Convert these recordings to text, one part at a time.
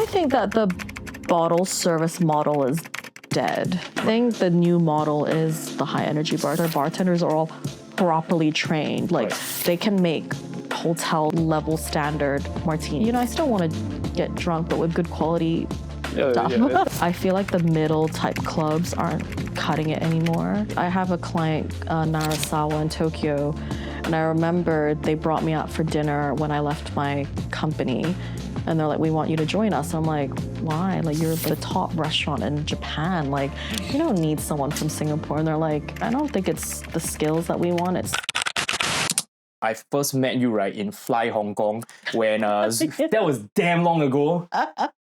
think that the bottle service model is dead. I think the new model is the high energy bar. Their bartenders are all properly trained. Like they can make hotel level standard martini. You know, I still want to get drunk, but with good quality stuff. I feel like the middle type clubs aren't cutting it anymore. I have a client, Narasawa in Tokyo, and I remember they brought me out for dinner when I left my company. And they're like, we want you to join us. I'm like, why? Like, you're the top restaurant in Japan. Like, you don't need someone from Singapore. And they're like, I don't think it's the skills that we want. It's I first met you, right, in Fly Hong Kong when that was damn long ago.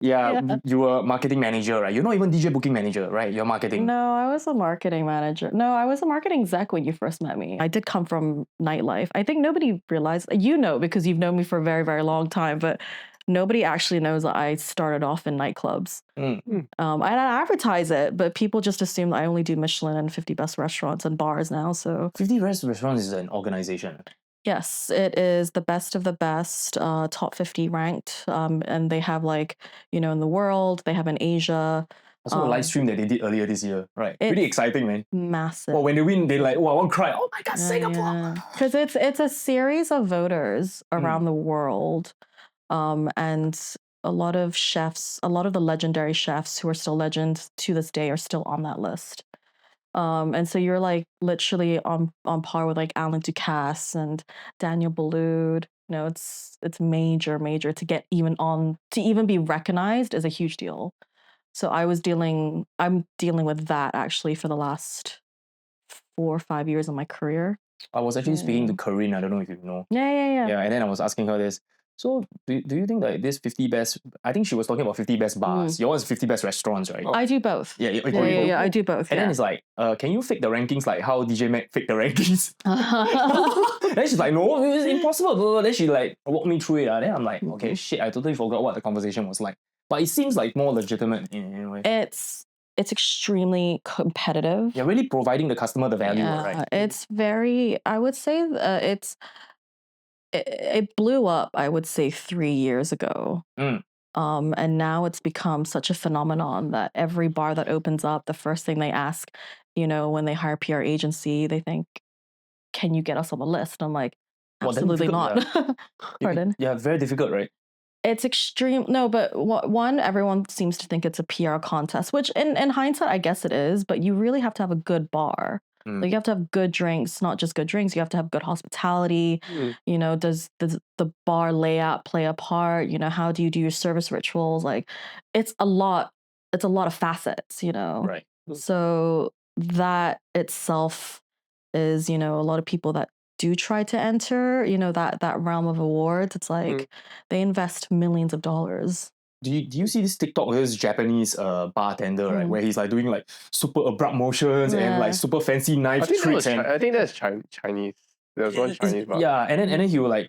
Yeah, you were marketing manager, right? You're not even DJ booking manager, right? You're marketing. No, I was a marketing manager. No, I was a marketing exec when you first met me. I did come from Nightlife. I think nobody realized, you know, because you've known me for a very, very long time, but nobody actually knows that I started off in nightclubs. I don't advertise it, but people just assume that I only do Michelin and 50 best restaurants and bars now. So 50 Best Restaurants is an organization. yes, it is the best of the best, top 50 ranked. And they have like, you know, in the world, they have in Asia. I saw a live stream that they did earlier this year, right? Pretty exciting, man. Massive. Well, when they win, they like, oh, I want to cry. Oh my God, Singapore! Because it's a series of voters around the world. And a lot of chefs, a lot of the legendary chefs who are still legends to this day are still on that list. And so you're like literally on par with like Alan Ducasse and Daniel Boulud. You know, it's major to get even on, to even be recognized is a huge deal. So I'm dealing with that actually for the last 4 or 5 years of my career. I was actually speaking to Corinne, I don't know if you know. Yeah. Yeah, and then I was asking her this. So do you think that this 50 best, I think she was talking about 50 best bars. Yours is 50 best restaurants, right? I do both. Yeah, I do both. And then it's like, can you fake the rankings like how DJ Mac faked the rankings? Then she's like, no, it's impossible. Then she like walked me through it. Then I'm like, okay, shit, I totally forgot what the conversation was like. But it seems like more legitimate in a way. It's extremely competitive. You're really providing the customer the value, right? It's very, I would say it blew up, I would say 3 years ago. And now it's become such a phenomenon that every bar that opens up, the first thing they ask, you know, when they hire a PR agency, they think, can you get us on the list? I'm like, absolutely not. Pardon? Yeah, very difficult, right? It's extreme. No, but one, everyone seems to think it's a PR contest, which in hindsight, I guess it is, but you really have to have a good bar. Like you have to have good drinks, not just good drinks. You have to have good hospitality. You know, does the bar layout play a part? You know, how do you do your service rituals? Like, it's a lot of facets, you know? Right. So that itself is, you know, a lot of people that do try to enter, you know, that realm of awards. It's like they invest millions of dollars. Do you see this TikTok with this Japanese bartender, right? Where he's like doing like super abrupt motions and like super fancy knife tricks. I think that's Chinese. There's one Chinese bar. Yeah, and then he will like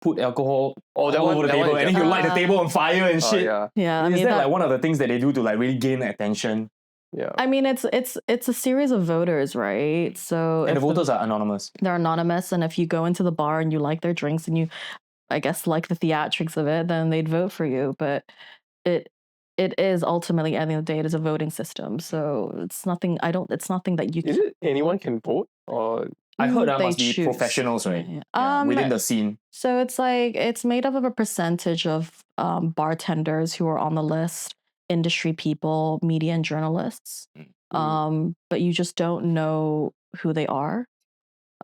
put alcohol all over the table and then he'll light the table on fire and shit. Yeah. I Is mean, that like one of the things that they do to like really gain attention? Yeah. I mean, it's a series of voters, right? So And the voters are anonymous. They're anonymous, and if you go into the bar and you like their drinks and you, I guess, like the theatrics of it, then they'd vote for you. But it is ultimately, at the end of the day, it is a voting system. So it's nothing. It's nothing that you can. Is it anyone can vote, or I heard that they must be choose. professionals, right? Yeah, within the scene. So it's like it's made up of a percentage of bartenders who are on the list, industry people, media and journalists. But you just don't know who they are.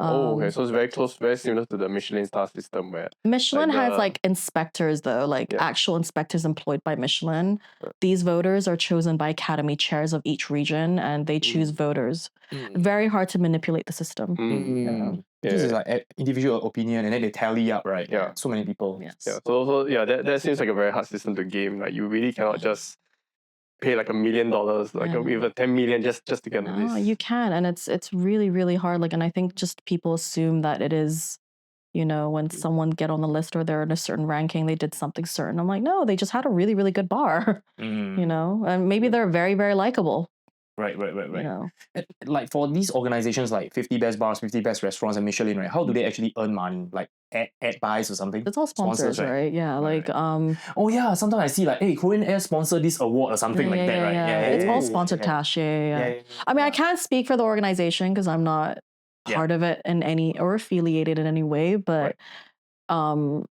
okay, so it's very close, very similar to the Michelin star system where Michelin has like inspectors though, like actual inspectors employed by Michelin. These voters are chosen by academy chairs of each region and they choose voters. Very hard to manipulate the system. This is like individual opinion and then they tally up, right? Yeah. So many people. Yes. Yeah. So that seems like a very hard system to game. Like you really cannot just pay like $1 million, like even 10 million just to get on the list. You can, and it's really, really hard. Like, and I think just people assume that it is, you know, when someone get on the list or they're in a certain ranking, they did something certain. I'm like, no, they just had a really, really good bar, you know, and maybe they're very, very likable. Right. You know, Like for these organizations like 50 Best Bars, 50 Best Restaurants, and Michelin, right? How do they actually earn money? Like ad buys or something? it's all sponsors, right? Yeah, Right, like Oh yeah, sometimes I see like, hey, Korean Air sponsor this award or something like that, right? yeah. It's all yeah, sponsored yeah. cash. Yeah. yeah. I mean, I can't speak for the organization because I'm not Yeah. part of it in any or affiliated in any way, but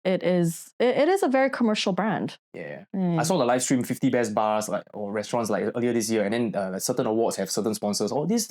it is a very commercial brand. Yeah. Mm. I saw the live stream 50 Best Bars like or restaurants like earlier this year, and then like certain awards have certain sponsors. Oh, this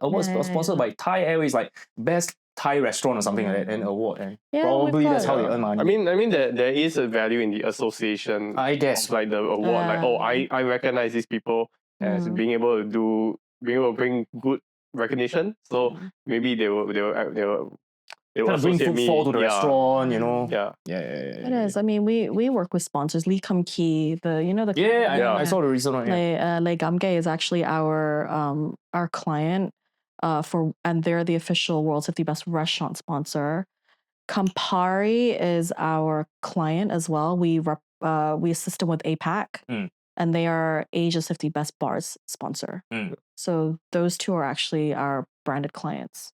award is sponsored by Thai Airways, like best Thai restaurant or something like that, and award. And probably that's how they earn money. I mean there is a value in the association. I guess. Of like the award, like I recognize these people as being able to bring good recognition. So maybe they will kind of bring associate me. footfall to the restaurant, you know. Yeah. It is. I mean, we work with sponsors. Lee Kum Kee, I saw the recent one. Yeah. Le Gamge is actually our client and they're the official World's 50 Best Restaurant sponsor. Campari is our client as well. We assist them with APAC, and they are Asia's 50 Best Bars sponsor. So those two are actually our branded clients.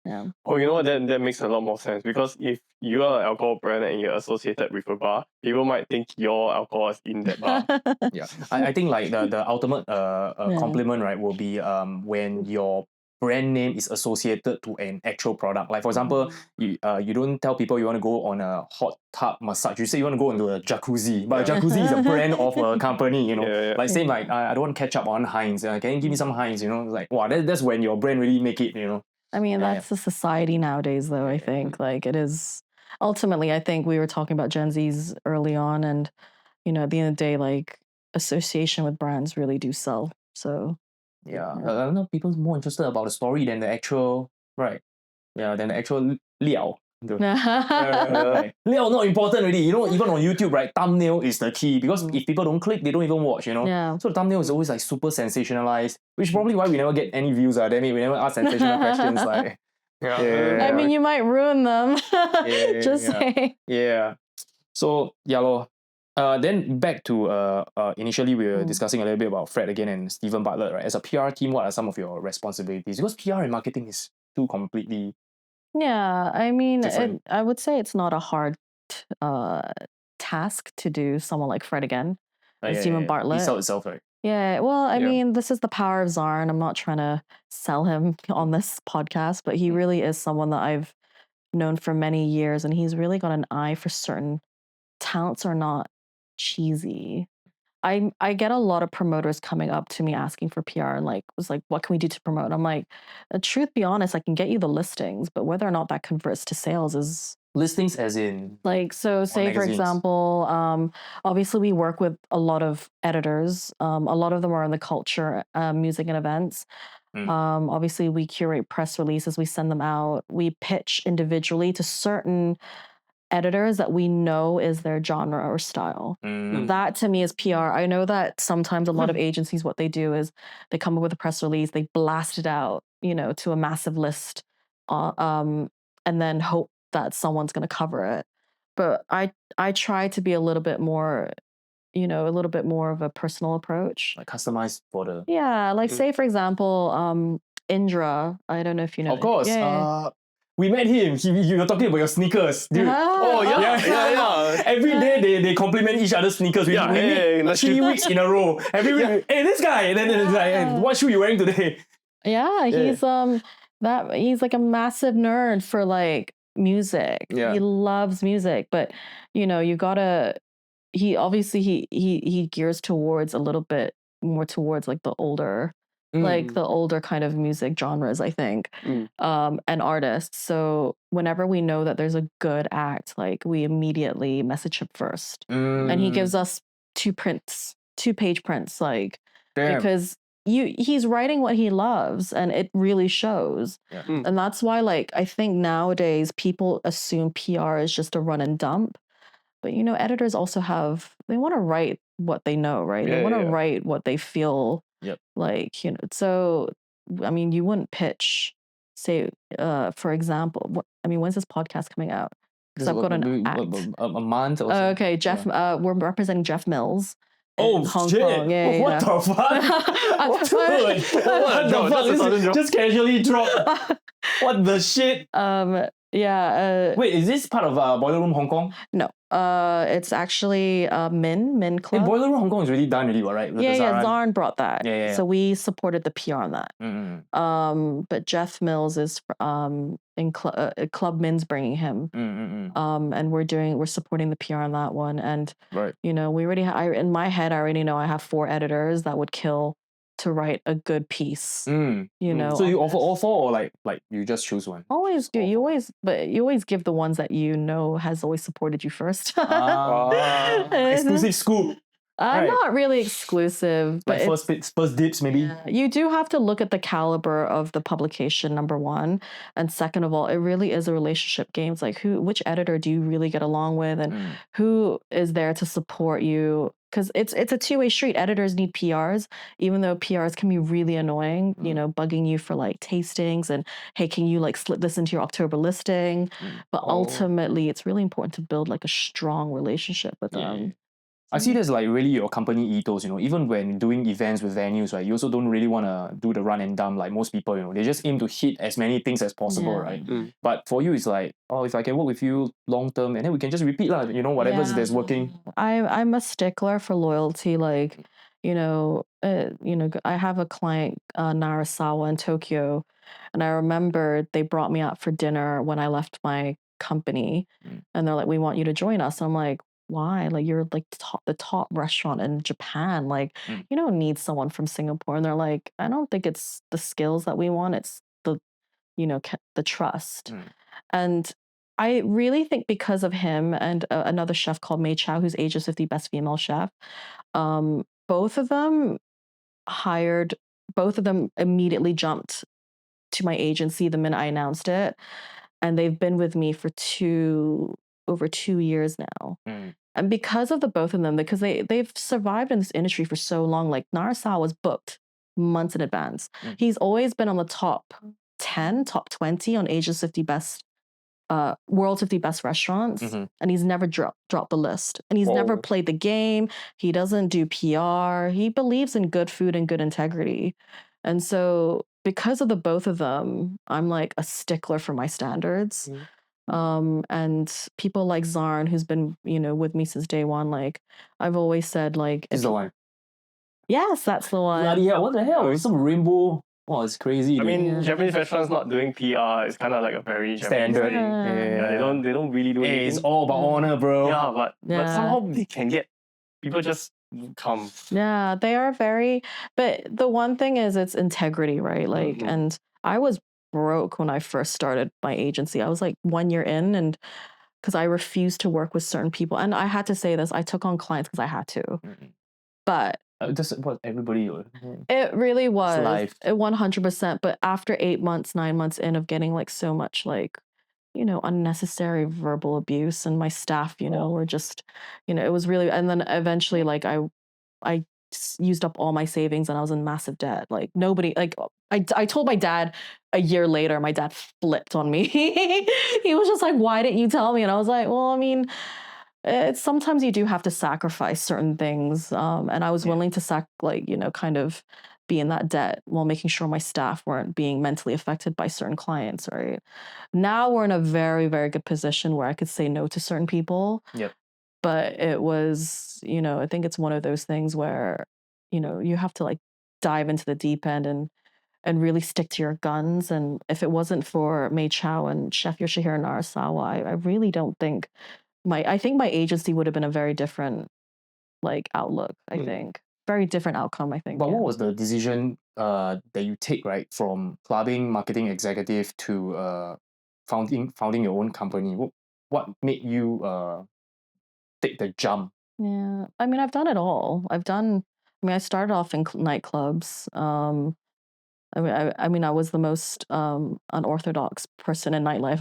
Yeah. Oh, you know what? That makes a lot more sense, because if you are an alcohol brand and you're associated with a bar, people might think your alcohol is in that bar. Yeah, I think like the ultimate compliment, right, will be when your brand name is associated to an actual product. Like for example, you don't tell people you want to go on a hot tub massage. You say you want to go into a jacuzzi, but a jacuzzi is a brand of a company. You know, like same like I don't want ketchup on Heinz. Can you give me some Heinz? You know, like wow, that's when your brand really make it. You know. I mean, that's the society nowadays, though, I think. Like, it is... Ultimately, I think we were talking about Gen Zs early on, and, you know, at the end of the day, like, association with brands really do sell, so... Yeah. I don't know, people's more interested about the story than the actual... Right. Yeah, than the actual liao. Liao not important already. You know, even on YouTube, right, thumbnail is the key, because if people don't click, they don't even watch, you know. Yeah. So the thumbnail is always like super sensationalized, which is probably why we never get any views. Damn it, we never ask sensational questions like. I mean, you might ruin them. Just saying. Yeah. So yeah, lor. Then back to initially we were discussing a little bit about Fred again and Stephen Bartlett, right? As a PR team, what are some of your responsibilities? Because PR and marketing is two completely... Yeah, I mean, I would say it's not a hard task to do someone like Fred again, Stephen Bartlett. He sold itself, right? Yeah, well, I mean, this is the power of Czar, and I'm not trying to sell him on this podcast, but he really is someone that I've known for many years, and he's really got an eye for certain talents are not cheesy. I get a lot of promoters coming up to me asking for PR and was like, what can we do to promote? I'm like, truth be honest, I can get you the listings, but whether or not that converts to sales is... Listings as in... Like, so say for example, obviously we work with a lot of editors. A lot of them are in the culture, music and events. Obviously we curate press releases, we send them out, we pitch individually to certain editors that we know is their genre or style. That to me is PR. I know that sometimes a lot of agencies, what they do is they come up with a press release, they blast it out, you know, to a massive list, and then hope that someone's going to cover it. But I try to be a little bit more, you know, a little bit more of a personal approach. Like customized for the... Yeah, like say for example, Indra, I don't know if you know. Of course. We met him. You were talking about your sneakers, dude. Oh yeah. Every day they compliment each other's sneakers. We meet 3 weeks in a row. Every week, hey, this guy. And then it's like, hey, what shoe you wearing today? Yeah, he's like a massive nerd for like music. Yeah. He loves music, but you know, you gotta... He obviously he gears towards a little bit more towards like the older. Like the older kind of music genres, I think, and artists. So whenever we know that there's a good act, like we immediately message him first, and he gives us 2-page prints, like because he's writing what he loves, and it really shows. And that's why, like, I think nowadays people assume PR is just a run and dump, but you know, editors also they want to write what they know, right? They want to write what they feel. Like, you know, so I mean, you wouldn't pitch, say, for example, when's this podcast coming out? Because I've got an act. A month or so. Okay, Jeff. We're representing Jeff Mills. Oh Hong shit! Kong. Yeah, What the fuck? What the fuck? That's a sudden drop. Just casually drop. What the shit? Yeah. Wait, is this part of Boiler Room Hong Kong? No. It's actually Min Hey, Club. Boiler Room Hong Kong is already done already, right? With the Yeah, Zaran. Zarn brought that. Yeah. So we supported the PR on that. But Jeff Mills is in Club Min's bringing him. And we're supporting the PR on that one. And Right. we already in my head I already know I have 4 editors that would kill to write a good piece. So you offer all 4 or like you just choose one? Always do. You always give the ones that has always supported you first. Exclusive scoop. Right. Not really exclusive, but like first dips maybe. Yeah, you do have to look at the caliber of the publication, number one, and second of all, it really is a relationship game. It's like which editor do you really get along with, and who is there to support you? Because it's a 2-way street. Editors need PRs, even though PRs can be really annoying. Bugging you for like tastings and hey, can you like slip this into your October listing? But ultimately, it's really important to build like a strong relationship with them. I see this like really your company ethos, even when doing events with venues, right? You also don't really want to do the run and dump like most people, they just aim to hit as many things as possible, right? But for you, it's like, oh, if I can work with you long term and then we can just repeat whatever that's working. I'm a stickler for loyalty. Like, I have a client, Narasawa in Tokyo, and I remember they brought me out for dinner when I left my company and they're like, we want you to join us. I'm like, why? Like, you're like the top restaurant in Japan. Like, you don't need someone from Singapore. And they're like, I don't think it's the skills that we want. It's the trust. And I really think because of him and another chef called Mei Chow, who's Asia's 50 best female chef, both of them immediately jumped to my agency the minute I announced it. And they've been with me for over 2 years now. And because of the both of them, because they've survived in this industry for so long, like Narasawa was booked months in advance. He's always been on the top 10, top 20 on Asia's 50 best, world's 50 best restaurants. And he's never dropped the list. And he's never played the game. He doesn't do PR. He believes in good food and good integrity. And so because of the both of them, I'm like a stickler for my standards. And people like Zarn, who's been, with me since day one, like I've always said, like, Is the one. Yes, that's the one. Bloody hell, what the hell? It's some rainbow. Oh, it's crazy. Japanese restaurants not doing PR is kind of like a very Standard. Japanese thing. Yeah, they don't really do anything. It's all about honor, bro. Yeah, but somehow they can get people just come. Yeah, they are very. But the one thing is, it's integrity, right? Like, and I was broke when I first started my agency. I was like 1 year in, and because I refused to work with certain people, and I had to say this, I took on clients because I had to. But just what everybody. It really was. It's life. 100%. But after 8 months, 9 months in of getting like so much like, unnecessary verbal abuse, and my staff, were just, it was really, and then eventually like I used up all my savings and I was in massive debt. Like nobody, like I told my dad a year later, my dad flipped on me. He was just like, why didn't you tell me? And I was like, well, I mean, sometimes you do have to sacrifice certain things. And I was willing to kind of be in that debt while making sure my staff weren't being mentally affected by certain clients, right? Now we're in a very, very good position where I could say no to certain people. Yep. But it was, I think it's one of those things where, you have to like dive into the deep end and really stick to your guns. And if it wasn't for Mei Chow and Chef Yoshihiro Narasawa, I really don't think I think my agency would have been a very different like outlook, I think. Very different outcome, I think. But what was the decision that you take, right, from clubbing marketing executive to founding your own company? What made you take the jump? Yeah, I mean, I've done it all. I started off in nightclubs. I was the most unorthodox person in nightlife.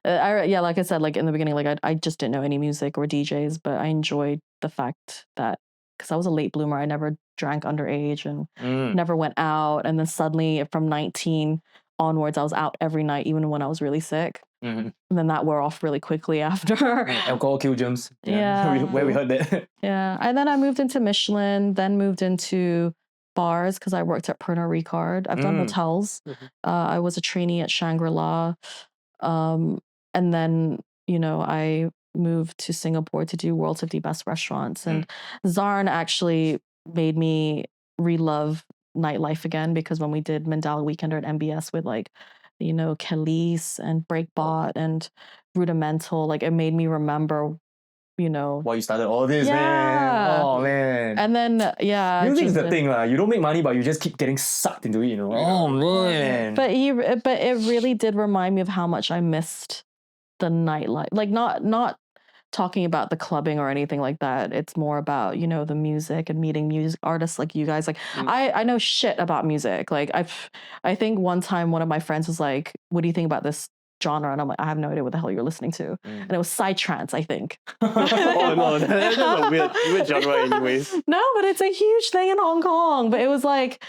Like I said, like in the beginning, like I just didn't know any music or DJs, but I enjoyed the fact that because I was a late bloomer, I never drank underage and never went out, and then suddenly from 19 onwards, I was out every night, even when I was really sick. Mhm. And then that wore off really quickly after. Alcohol kill germs. Yeah. Where we heard that. Yeah. And then I moved into Michelin, then moved into bars because I worked at Pernod Ricard. I've done hotels. I was a trainee at Shangri-La. And then, I moved to Singapore to do World's 50 Best Restaurants. And Zarn actually made me relove nightlife again, because when we did Mandala Weekender at MBS with Khalees and Breakbot and Rudimental, like it made me remember, Why you started all this, man? Yeah. Oh man. and then Music is just the thing, lah. You don't make money, but you just keep getting sucked into it, Oh man. But it really did remind me of how much I missed the nightlife. Like not talking about the clubbing or anything like that. It's more about, the music and meeting music artists like you guys. Like I know shit about music. Like I think one time one of my friends was like, "What do you think about this genre?" And I'm like, "I have no idea what the hell you're listening to." And it was psytrance, I think. Oh no, that's a weird genre anyways. No, but it's a huge thing in Hong Kong. But it was like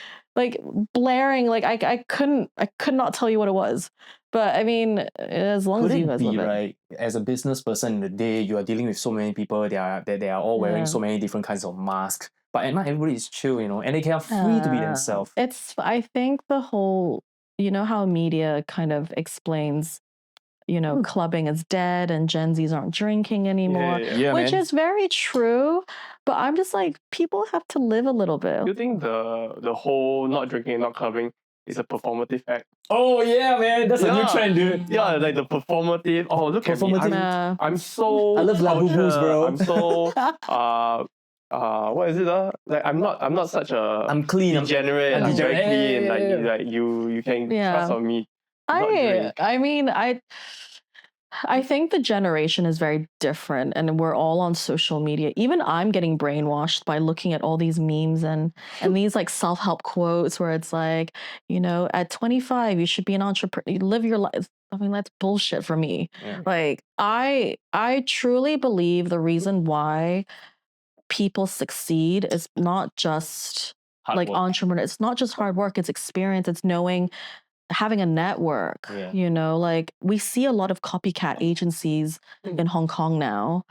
blaring. Like I could not tell you what it was. But I mean, as long Could as you it guys be, love it. right? As a business person in the day, you are dealing with so many people. They are all wearing so many different kinds of masks. But at night, everybody is chill, and they can free to be themselves. I think the whole, how media kind of explains, clubbing is dead and Gen Zs aren't drinking anymore, which is very true. But I'm just like, people have to live a little bit. Do you think the whole not drinking, not clubbing is a performative act? Oh yeah, man, that's a new trend, dude. Yeah, like the performative. Oh, look at me. I'm so. I love Labubus, bro. I'm so. What is it? Like I'm not such a. I'm clean. Degenerate. I'm very clean. Like you can trust on me. I mean, I think the generation is very different, and we're all on social media. Even I'm getting brainwashed by looking at all these memes and these like self-help quotes where it's like, at 25 you should be an entrepreneur, you live your life. I mean, that's bullshit for me. Like I truly believe the reason why people succeed is not just entrepreneur. It's not just hard work. It's experience. It's having a network. Like we see a lot of copycat agencies in Hong Kong now.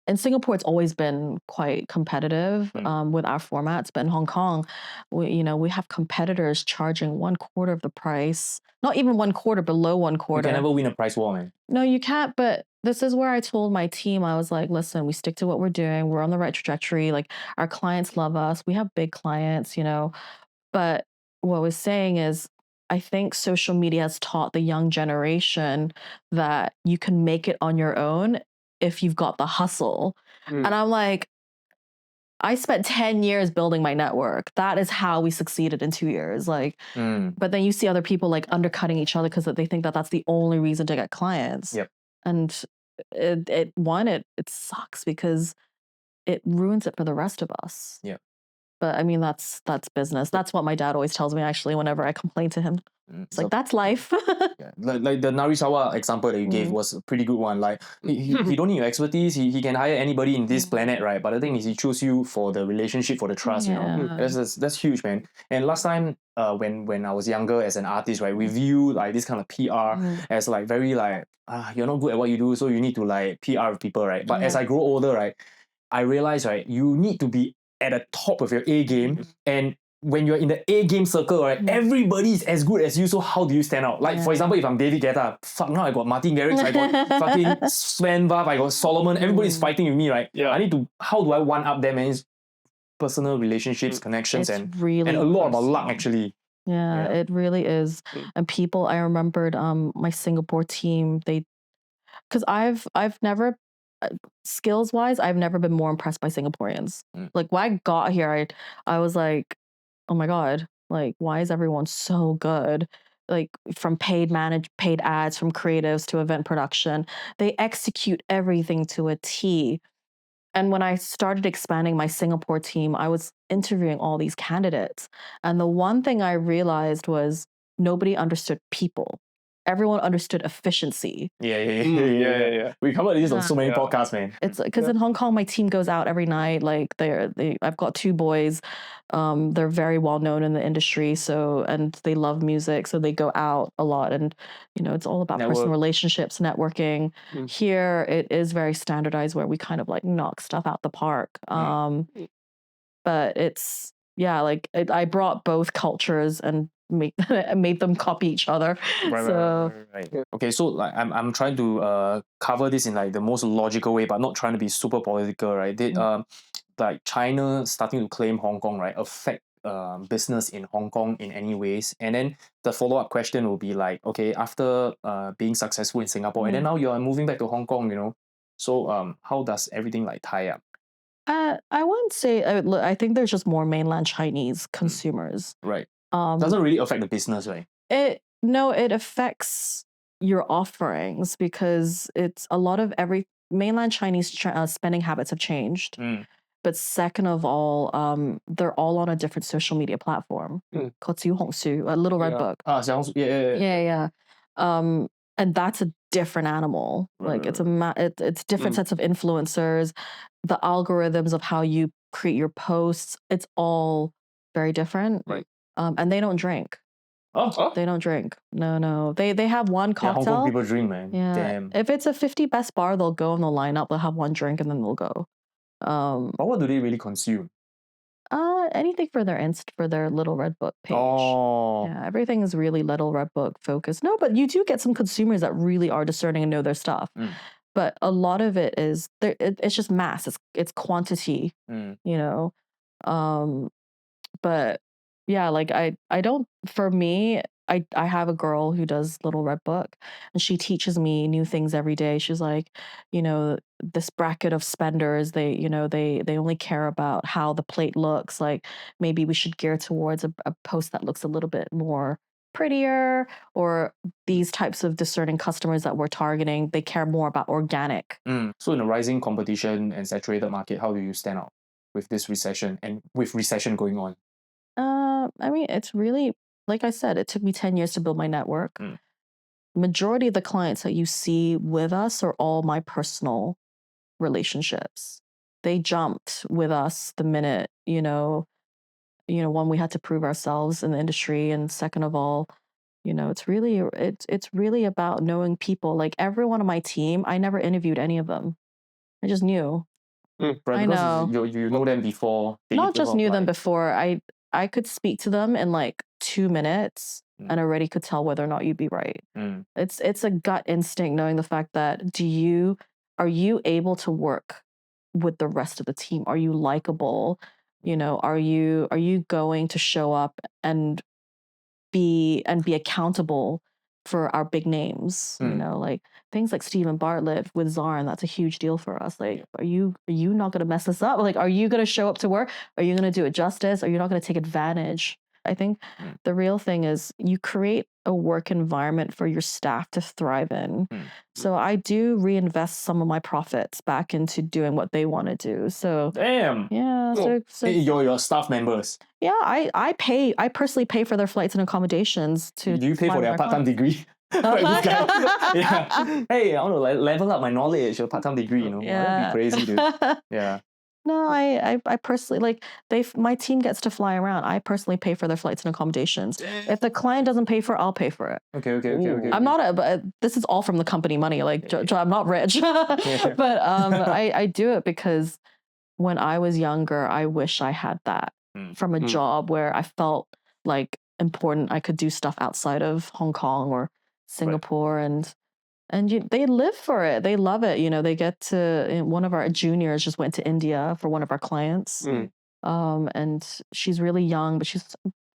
In Singapore, it's always been quite competitive with our formats, but in Hong Kong, we have competitors charging 1/4 of the price. Not even 1/4, below 1/4. You can never win a price war, man. No, you can't. But this is where I told my team, I was like, listen, we stick to what we're doing. We're on the right trajectory. Like our clients love us. We have big clients, But what I was saying is, I think social media has taught the young generation that you can make it on your own if you've got the hustle. And I'm like, I spent 10 years building my network. That is how we succeeded in 2 years. Like, but then you see other people like undercutting each other because they think that that's the only reason to get clients. And it sucks because it ruins it for the rest of us. But I mean, that's business. That's what my dad always tells me, actually, whenever I complain to him. It's like, that's life. Like the Narisawa example that you gave was a pretty good one. Like he don't need your expertise. He can hire anybody in this planet, right? But the thing is, he chose you for the relationship, for the trust. That's huge, man. And last time, when I was younger as an artist, right, we view like this kind of PR as like very like you're not good at what you do, so you need to like PR with people, right? But as I grow older, right, I realize, right, you need to be at the top of your A game, and when you're in the A game circle, right, everybody is as good as you, so how do you stand out? Like, for example, if I'm David Guetta, fuck, now I got Martin Garrix, I got fucking Sven Vav, I got Solomon, everybody's fighting with me, right? How do I one-up them? And it's personal relationships, connections, and a lot about luck, actually. Yeah, it really is. And people, I remembered my Singapore team, because I've never, skills wise, I've never been more impressed by Singaporeans. Like when I got here, I was like, oh my God, like why is everyone so good? Like from paid ads, from creatives to event production, they execute everything to a T. And when I started expanding my Singapore team, I was interviewing all these candidates. And the one thing I realized was nobody understood people. everyone understood efficiency. Yeah. We covered this on so many Yeah. podcasts, man. It's because in Hong Kong, my team goes out every night. Like I've got 2 boys. They're very well known in the industry. And they love music. So they go out a lot. And, it's all about personal relationships, networking. Here, it is very standardized where we kind of like knock stuff out the park. But it's, like I brought both cultures and made them copy each other. Right. Okay, so like I'm trying to cover this in like the most logical way, but not trying to be super political, right? Did like China starting to claim Hong Kong, right, affect business in Hong Kong in any ways? And then the follow-up question will be like, okay, after being successful in Singapore, and then now you're moving back to Hong Kong, so how does everything like tie up? I wouldn't say. I think there's just more mainland Chinese consumers. Right. Doesn't really affect the business, right? It affects your offerings because it's a lot of mainland Chinese spending habits have changed. But second of all, they're all on a different social media platform called 小红书, a Little Red Book. Yeah. And that's a different animal. Like it's it's different sets of influencers, the algorithms of how you create your posts. It's all very different. Right. And they don't drink. They don't drink. No. They have one cocktail. Hong Kong people drink, man. Yeah. Damn. If it's a 50 best bar, they'll go and they'll line up. They'll have one drink and then they'll go. But what do they really consume? Anything for their Little Red Book page. Yeah, everything is really Little Red Book focused. No, but you do get some consumers that really are discerning and know their stuff. But a lot of it is it's just mass. It's quantity. But yeah, like I don't. For me, I have a girl who does Little Red Book, and she teaches me new things every day. She's like, this bracket of spenders, they only care about how the plate looks. Like maybe we should gear towards a post that looks a little bit more prettier, or these types of discerning customers that we're targeting, they care more about organic. So in a rising competition and saturated market, how do you stand out with this recession and with recession going on? I mean, it's really, like I said, it took me 10 years to build my network. Majority of the clients that you see with us are all my personal relationships. They jumped with us the minute, one, we had to prove ourselves in the industry, and second of all, it's really about knowing people. Like everyone on my team, I never interviewed any of them. I just knew. I know. You know them before. Not just knew them before. I could speak to them in like 2 minutes and already could tell whether or not you'd be right. It's a gut instinct knowing the fact that are you able to work with the rest of the team? Are you likable? Are you going to show up and be accountable for our big names? Like things like Stephen Bartlett with Zarn, that's a huge deal for us. Like, are you not going to mess this up? Like, are you going to show up to work? Are you going to do it justice? Are you not going to take advantage? I think the real thing is you create a work environment for your staff to thrive in. So I do reinvest some of my profits back into doing what they want to do. So damn. Yeah. So your staff members. Yeah, I personally pay for their flights and accommodations to. Do you pay for their part-time degree? Yeah. Hey, I want to level up my knowledge. A part-time degree, that'd be crazy, dude. Yeah. No, I personally, like, my team gets to fly around. I personally pay for their flights and accommodations. If the client doesn't pay for it, I'll pay for it. Okay. I'm not but this is all from the company money. Like, I'm not rich, but I do it because when I was younger, I wish I had that from a job where I felt like important. I could do stuff outside of Hong Kong or Singapore, and they live for it. They love it. They get to, one of our juniors just went to India for one of our clients. And she's really young, but she's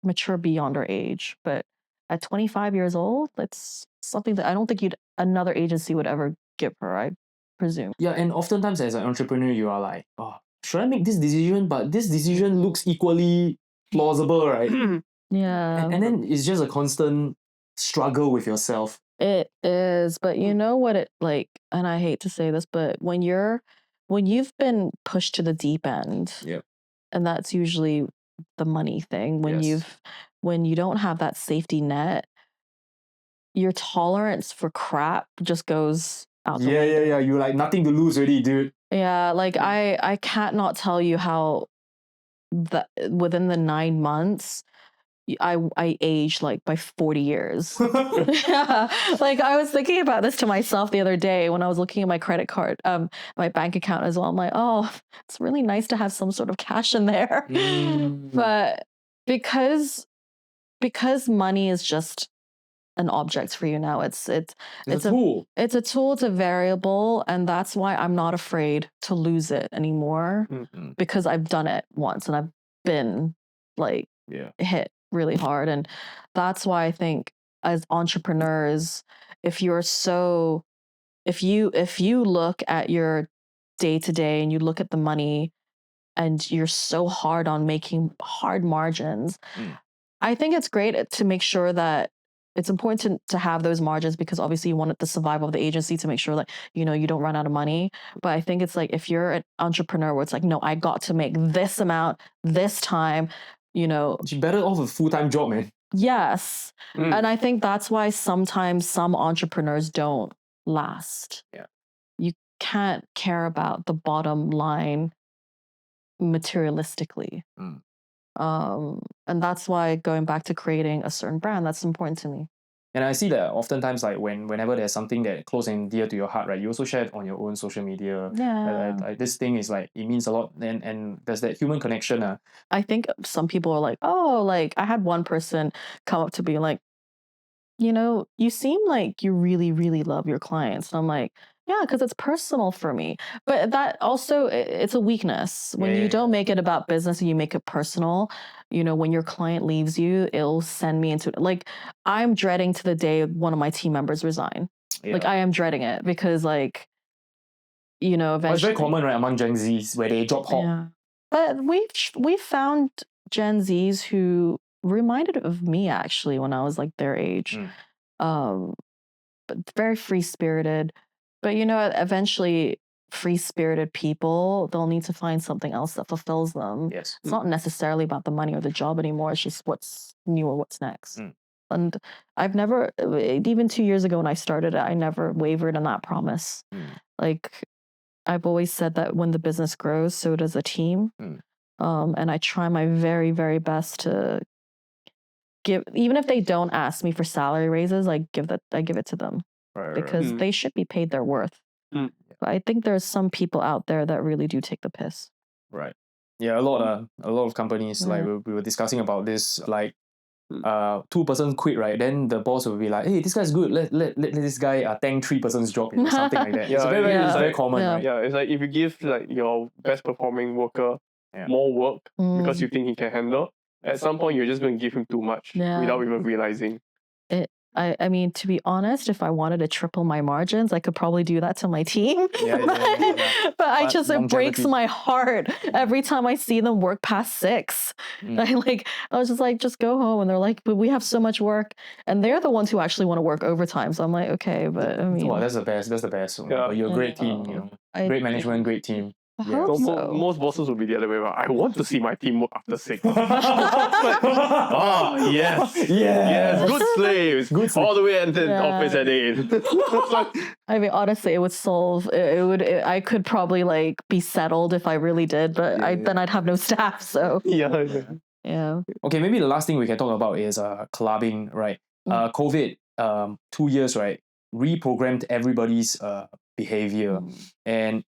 mature beyond her age. But at 25 years old, that's something that I don't think another agency would ever give her, I presume. Yeah, and oftentimes as an entrepreneur, you are like, oh, should I make this decision? But this decision looks equally plausible, right? Yeah. And then it's just a constant struggle with yourself. It is, but you know what it like, and I hate to say this, but when you've been pushed to the deep end, and that's usually the money thing, when you don't have that safety net, your tolerance for crap just goes out the window. Yeah. You like nothing to lose already, dude. Yeah, like I can't not tell you how within the 9 months I aged like by 40 years. Yeah, like I was thinking about this to myself the other day when I was looking at my credit card, my bank account as well. I'm like, oh, it's really nice to have some sort of cash in there. But because money is just an object for you now, it's a tool. It's a tool, it's a variable, and that's why I'm not afraid to lose it anymore, because I've done it once and I've been like hit really hard. And that's why I think as entrepreneurs, if you look at your day to day and you look at the money and you're so hard on making hard margins, I think it's great to make sure that it's important to have those margins, because obviously you want the survival of the agency to make sure that, you don't run out of money. But I think it's like, if you're an entrepreneur where it's like, no, I got to make this amount, this time, You're better off a full-time job, man. Yes. And I think that's why sometimes some entrepreneurs don't last. Yeah. You can't care about the bottom line materialistically. And that's why going back to creating a certain brand, that's important to me. And I see that oftentimes, like whenever there's something that close and dear to your heart, right, you also share it on your own social media. Yeah. This thing is like, it means a lot, and there's that human connection. I think some people are like, oh, like I had one person come up to me like, you seem like you really, really love your clients. And I'm like, yeah, because it's personal for me. But that also, it's a weakness. When you don't make it about business and you make it personal, when your client leaves you, it'll send me into, like, I'm dreading to the day one of my team members resign. Yeah. Like, I am dreading it because, like, eventually. It's very common, right, among Gen Zs where they drop hop. Yeah. But we've found Gen Zs who reminded of me actually when I was like their age. But very free-spirited. But eventually free-spirited people, they'll need to find something else that fulfills them. Yes. It's not necessarily about the money or the job anymore. It's just what's new or what's next. And I've never, even 2 years ago when I started it, I never wavered on that promise. Like, I've always said that when the business grows, so does a team. And I try my very, very best to give, even if they don't ask me for salary raises, I give it to them, because they should be paid their worth. But I think there's some people out there that really do take the piss. Right. Yeah, a lot of companies, like we were discussing about this, like 2 persons quit, right? Then the boss will be like, hey, this guy's good. Let this guy thank 3 persons job, something like that. It's very common, right? Yeah, it's like if you give like your best performing worker more work because you think he can handle, at some point you're just going to give him too much without even realizing. I mean, to be honest, if I wanted to triple my margins, I could probably do that to my team. But it breaks my heart every time I see them work past 6. I was just like, just go home. And they're like, but we have so much work. And they're the ones who actually want to work overtime. So I'm like, okay, but I mean. Well, that's the best. Yeah. You're a great team, great management, great team. So most bosses will be the other way around. I want to see my team work after 6. Yes, good slaves. All the way until office at 8. I mean, honestly, it would solve. I could probably like be settled if I really did, but then I'd have no staff. So yeah. Okay, maybe the last thing we can talk about is collabing, right? COVID, 2 years, right, reprogrammed everybody's behavior. And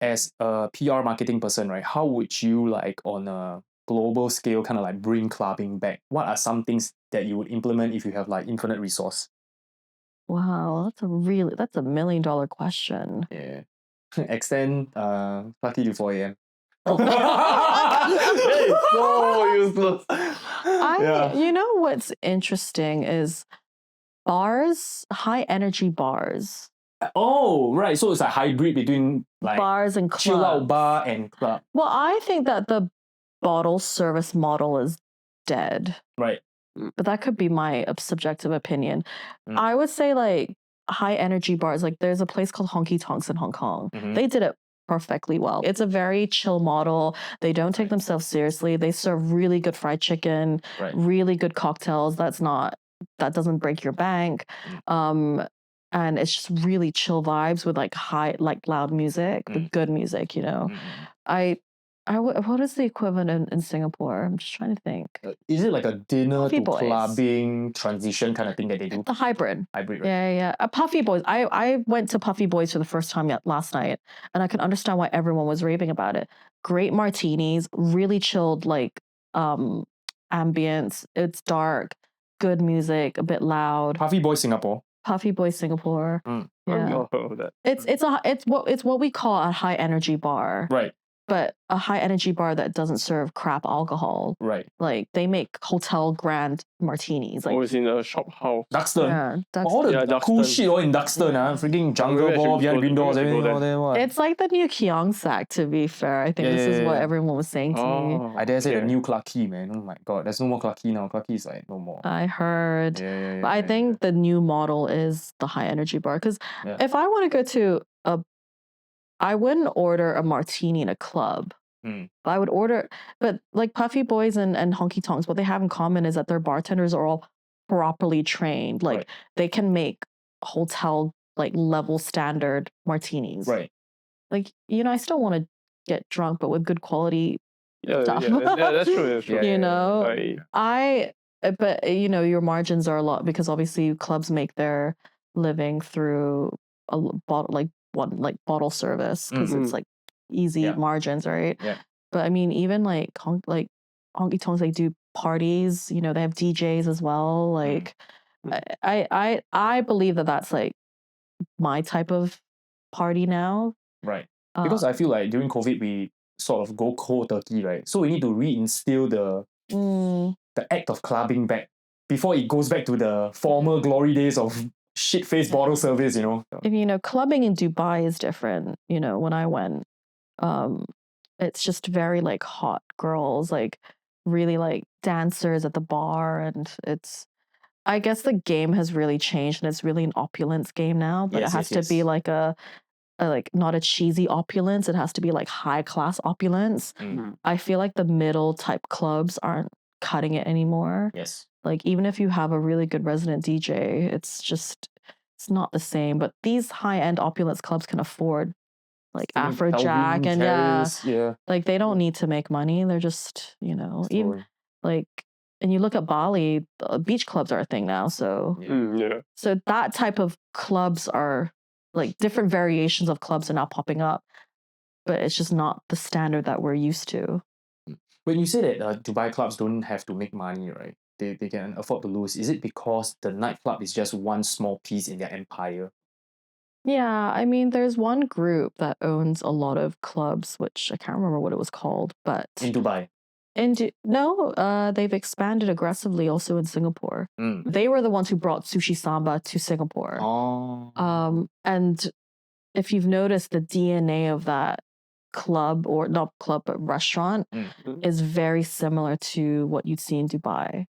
as a PR marketing person, right, how would you like on a global scale kind of like bring clubbing back? What are some things that you would implement if you have like infinite resource? Wow, that's a $1 million question. Yeah. Extend party to 4 a.m. It's so useless. You know what's interesting is bars, high energy bars. Oh, right. So it's a hybrid between like bars and clubs. Chill out bar and club. Well, I think that the bottle service model is dead. Right. But that could be my subjective opinion. I would say like high energy bars, like there's a place called Honky Tonks in Hong Kong. They did it perfectly well. It's a very chill model. They don't take themselves seriously. They serve really good fried chicken, really good cocktails. That's not that doesn't break your bank. And it's just really chill vibes with like loud music, but good music, you know. What is the equivalent in Singapore? I'm just trying to think. Is it like a dinner Puffy to Boys. clubbing transition kind of thing that they do? The hybrid. Hybrid, right? Yeah. Puffy Boys. I went to Puffy Boys for the first time last night, and I could understand why everyone was raving about it. Great martinis, really chilled, like ambience. It's dark, good music, a bit loud. Puffy Boy Singapore. Puffy Boy Singapore. I've Yeah. not heard of that. It's what we call a high energy bar. Right. But a high energy bar that doesn't serve crap alcohol. Right. Like they make hotel grand martinis. Like Always in a shop house. Duxton. yeah, All the Duxton. cool shit all in Duxton, freaking jungle maybe I should ball, go behind there. green doors, Maybe I should everything go all there. What? it's like the new Kiongsak, to be fair. I think Yeah, this yeah, is what yeah. everyone was saying to me. I dare say the okay. new Clarke Quay, man. Oh my god, there's no more Clarke Quay now. Clarke Quay is like no more. I heard. Yeah. But I think the new model is the high energy bar. Because if I want to go to I wouldn't order a martini in a club. But I would order, but like Puffy Boys and Honky Tonks, what they have in common is that their bartenders are all properly trained. Like they can make hotel like level standard martinis. Right. Like, you know, I still want to get drunk, but with good quality stuff. Yeah, that's true. That's true. You know, but you know, your margins are a lot because obviously clubs make their living through a bottle service because it's like easy margins, right? Yeah. But I mean, even like honky tonks, they do parties. You know, they have DJs as well. Like, I believe that that's like my type of party now. Right. Because I feel like during COVID we sort of go cold turkey, right? So we need to reinstill the act of clubbing back before it goes back to the former glory days of shit-faced bottle service, you know. If you know, clubbing in Dubai is different. You know, when I went, it's just very like hot girls, like really like dancers at the bar, and I guess the game has really changed, and it's really an opulence game now. But it has to be like a like not a cheesy opulence. It has to be like high class opulence. I feel like the middle type clubs aren't cutting it anymore. Yes. Like even if you have a really good resident DJ, it's not the same. But these high end opulence clubs can afford like Afrojack and like they don't need to make money. They're just, you know, even like, and you look at Bali, beach clubs are a thing now. So so that type of clubs are like different variations of clubs are now popping up, but it's just not the standard that we're used to. When you say that Dubai clubs don't have to make money, right? They can afford to lose. Is it because the nightclub is just one small piece in their empire? Yeah, I mean, there's one group that owns a lot of clubs, which I can't remember what it was called, but in Dubai. They've expanded aggressively also in Singapore. They were the ones who brought Sushi Samba to Singapore. And if you've noticed, the DNA of that club, or not club, but restaurant is very similar to what you'd see in Dubai.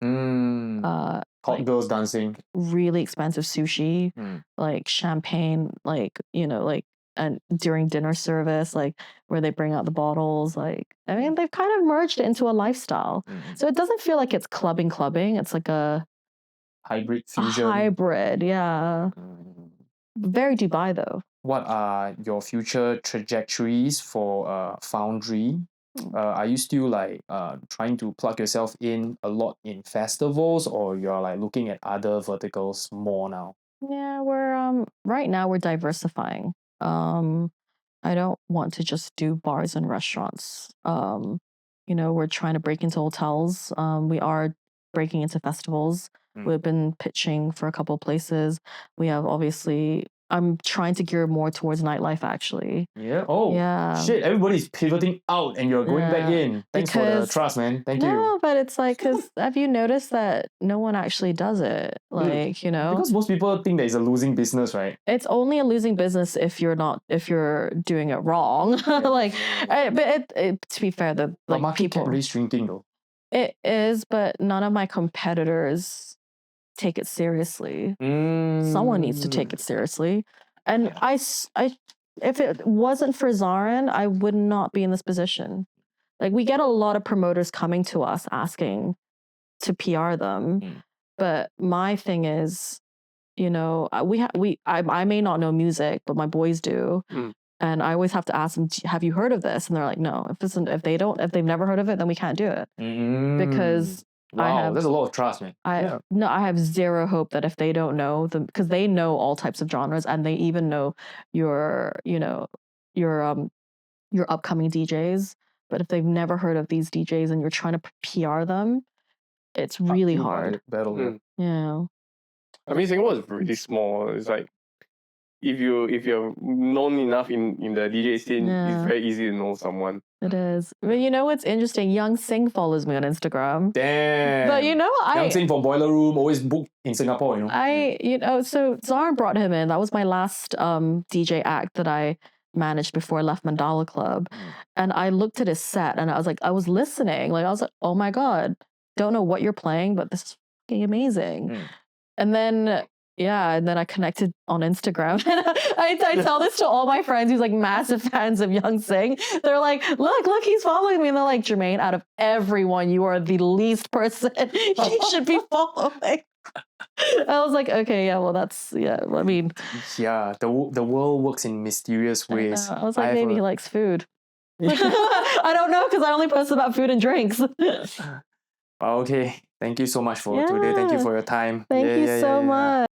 Hot girls dancing. Really expensive sushi, like champagne, like, you know, like, and during dinner service, like where they bring out the bottles, like, I mean, they've kind of merged it into a lifestyle. So it doesn't feel like it's clubbing. It's like a hybrid fusion. Yeah. Very Dubai though. What are your future trajectories for Foundry? Are you still like trying to plug yourself in a lot in festivals, or you're like looking at other verticals more now? Yeah, we're right now we're diversifying. I don't want to just do bars and restaurants. You know, we're trying to break into hotels. We are breaking into festivals. We've been pitching for a couple places. We have obviously. I'm trying to gear more towards nightlife, actually. Yeah. Oh, yeah. Shit, everybody's pivoting out and you're going back in. Thanks for the trust, man. Thank you. No, but it's like, because have you noticed that no one actually does it? Like, you know? Because most people think that it's a losing business, right? It's only a losing business if you're doing it wrong. Like, but to be fair, the like market cap really shrinking though. It is, but none of my competitors take it seriously. Someone needs to take it seriously. And I if it wasn't for Zarin, I would not be in this position. Like, we get a lot of promoters coming to us asking to PR them. But my thing is, you know, I may not know music, but my boys do. And I always have to ask them, have you heard of this? And they're like, no. If they've never heard of it, then we can't do it. Because there's a lot of trust, man. I have zero hope that if they don't know them, because they know all types of genres and they even know your upcoming DJs. But if they've never heard of these DJs and you're trying to PR them, it's really hard. Yeah. I mean, Singapore is really small. It's like if you're known enough in the DJ scene, it's very easy to know someone. It is. But you know what's interesting? Young Sing follows me on Instagram. Damn. But you know, Young Sing from Boiler Room, always booked in Singapore, you know. So Zara brought him in. That was my last DJ act that I managed before I left Mandala Club. And I looked at his set and I was listening. Like I was like, oh my God, don't know what you're playing, but this is fucking amazing. And then I connected on Instagram. And I tell this to all my friends who's like massive fans of Young Sing. They're like, look, he's following me. And they're like, Germaine, out of everyone, you are the least person he should be following. I was like, okay, yeah, well, I mean. Yeah, the world works in mysterious ways. I was like, maybe he likes food. I don't know, because I only post about food and drinks. Okay, thank you so much for today. Thank you for your time. Thank you so much.